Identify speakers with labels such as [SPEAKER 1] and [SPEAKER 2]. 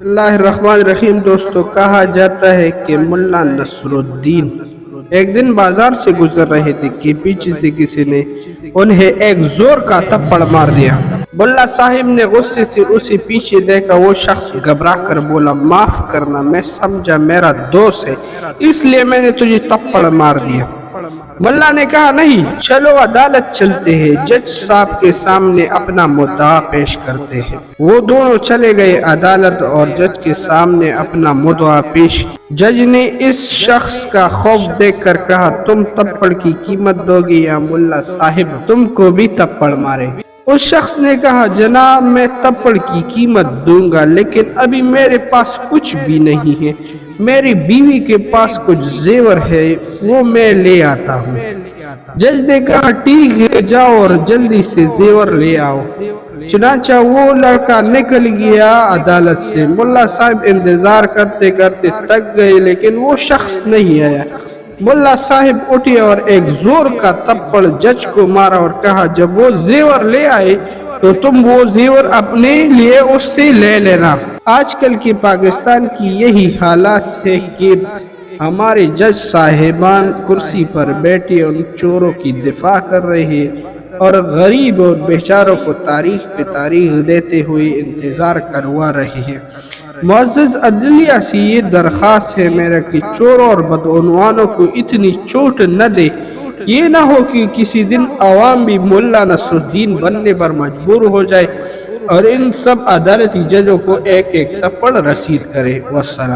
[SPEAKER 1] اللہ الرحمن الرحیم۔ دوستو، کہا جاتا ہے کہ ملا نصر الدین ایک دن بازار سے گزر رہے تھے کہ پیچھے سے کسی نے انہیں ایک زور کا تھپڑ مار دیا۔ ملا صاحب نے غصے سے اسے پیچھے دیکھا۔ وہ شخص گھبرا کر بولا، معاف کرنا، میں سمجھا میرا دوست ہے اس لیے میں نے تجھے تھپڑ مار دیا۔ ملا نے کہا، نہیں، چلو عدالت چلتے ہیں، جج صاحب کے سامنے اپنا مدعا پیش کرتے ہیں۔ وہ دونوں چلے گئے عدالت اور جج کے سامنے اپنا مدعا پیش کیا۔ جج نے اس شخص کا خوف دیکھ کر کہا، تم تھپڑ کی قیمت دو گے یا ملا صاحب تم کو بھی تھپڑ مارے؟ اس شخص نے کہا، جناب میں تھپڑ کی قیمت دوں گا، لیکن ابھی میرے پاس کچھ بھی نہیں ہے، میری بیوی کے پاس کچھ زیور ہے، وہ میں لے آتا ہوں۔ جج نے کہا، ٹھیک ہے، جاؤ اور جلدی سے زیور لے آؤ۔ چنانچہ وہ لڑکا نکل گیا عدالت سے۔ ملا صاحب انتظار کرتے کرتے تھک گئے لیکن وہ شخص نہیں آیا۔ ملا صاحب اٹھے اور ایک زور کا تھپڑ جج کو مارا اور کہا، جب وہ زیور لے آئے تو تم وہ زیور اپنے لیے اس سے لے لینا۔ آج کل کے پاکستان کی یہی حالت ہے کہ ہمارے جج صاحبان کرسی پر بیٹھے ان چوروں کی دفاع کر رہے ہیں اور غریب اور بیچاروں کو تاریخ پہ تاریخ دیتے ہوئے انتظار کروا رہے ہیں۔ معزز عدلیہ سے یہ درخواست ہے میرا کہ چوروں اور بدعنوانوں کو اتنی چوٹ نہ دے، یہ نہ ہو کہ کسی دن عوام بھی ملا نصر الدین بننے پر مجبور ہو جائے اور ان سب عدالتی ججوں کو ایک ایک تھپڑ رسید کرے۔ والسلام۔